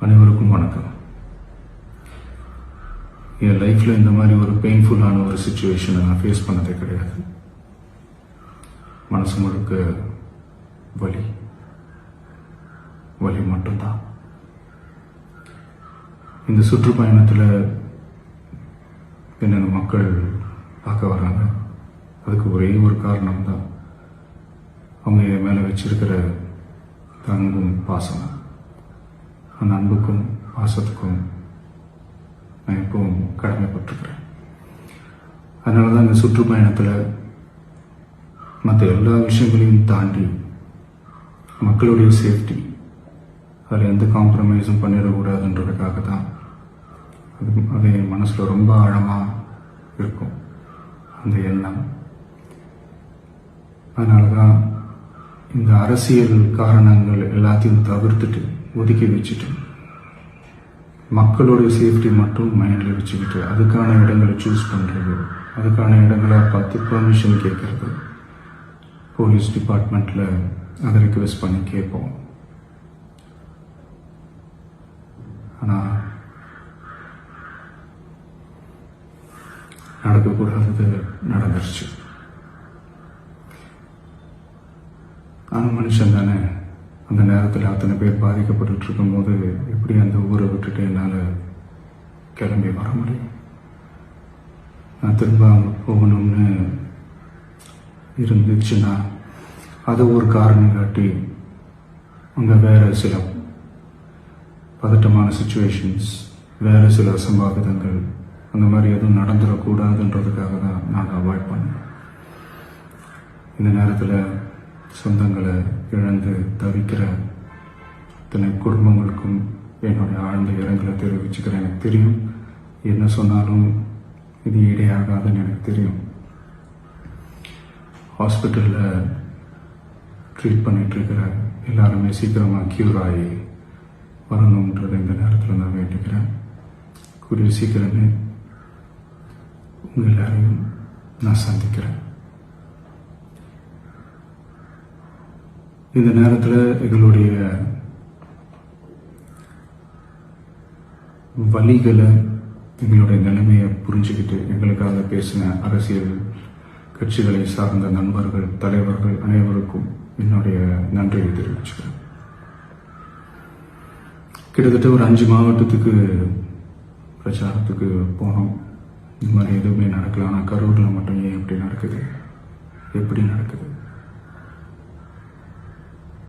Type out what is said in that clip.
அனைவருக்கும் வணக்கம். என் லைஃப்பில் இந்த மாதிரி ஒரு பெயின்ஃபுல்லான ஒரு சுச்சுவேஷனை நான் ஃபேஸ் பண்ணதே கிடையாது. மனசு முழுக்க வலி மட்டும்தான். இந்த சுற்றுப்பயணத்தில் என்னென்ன மக்கள் பார்க்க வராங்க, அதுக்கு ஒரே ஒரு காரணம் தான், அவங்க என் மேலே வச்சிருக்கிற அன்பும் பாசம். அந்த அன்புக்கும் பாசத்துக்கும் நான் எப்பவும் கடமைப்பட்டிருக்கிறேன். அதனால தான் இந்த சுற்றுப்பயணத்தில் மற்ற எல்லா விஷயங்களையும் தாண்டி மக்களுடைய சேஃப்டி, அதில் எந்த காம்ப்ரமைஸும் பண்ணிடக்கூடாதுன்றதுக்காக தான் அது என் மனசில் ரொம்ப ஆழமாக இருக்கும் அந்த எண்ணம். அதனால தான் இந்த அரசியல் காரணங்கள் எல்லாத்தையும் தவிர்த்துட்டு ஒதுக்கி வச்சுட்டு மக்களுடைய சேஃப்டி மட்டும் மைண்டில் வச்சுக்கிட்டு அதுக்கான இடங்களை சூஸ் பண்ணுறது, அதுக்கான இடங்களை பார்த்து பெர்மிஷன் கேட்கறது, போலீஸ் டிபார்ட்மெண்ட்டில் அதை ரிக்வெஸ்ட் பண்ணி கேட்போம். ஆனால் நடக்கக்கூடாதது நடந்துருச்சு. நான் மனுஷன் தானே. அந்த நேரத்தில் அத்தனை பேர் பாதிக்கப்பட்டு இருக்கும்போது எப்படி அந்த ஊரை விட்டுட்டு என்னால் கிளம்பி வர முடியும்? நான் திரும்ப அங்கே போகணும்னு இருந்துச்சுன்னா அதை ஒரு காரணம் காட்டி அங்கே வேறு சில பதட்டமான சுச்சுவேஷன்ஸ், வேறு சில அசம்பாவிதங்கள், அந்த மாதிரி எதுவும் நடந்துடக்கூடாதுன்றதுக்காக தான் நான் அவாய்ட் பண்ணேன். இந்த நேரத்தில் சொந்தங்களை இழந்து தவிக்கிற இத்தனை குடும்பங்களுக்கும் என்னுடைய ஆழ்ந்த இரங்கலை தெரிவிச்சுக்கிறேன். எனக்கு தெரியும், என்ன சொன்னாலும் இது ஈடையாகாதுன்னு எனக்கு தெரியும். ஹாஸ்பிட்டலில் ட்ரீட் பண்ணிகிட்ருக்கிற எல்லாருமே சீக்கிரமாக க்யூர் ஆகி வரணுன்றதை இந்த நேரத்தில் நான் வேண்டிக்கிறேன். கூடிய சீக்கிரமே உங்கள் எல்லாரையும் நான் சந்திக்கிறேன். இந்த நேரத்தில் எங்களுடைய வலிகளை, எங்களுடைய நிலைமையை புரிஞ்சுக்கிட்டு எங்களுக்காக பேசின அரசியல் கட்சிகளை சார்ந்த நண்பர்கள், தலைவர்கள் அனைவருக்கும் என்னுடைய நன்றியை தெரிவிச்சுக்கிறேன். கிட்டத்தட்ட ஒரு 5 மாவட்டத்துக்கு பிரச்சாரத்துக்கு போனோம். இந்த மாதிரி எதுவுமே நடக்கல. ஆனால் கரூரில் மட்டும் ஏன் எப்படி நடக்குது?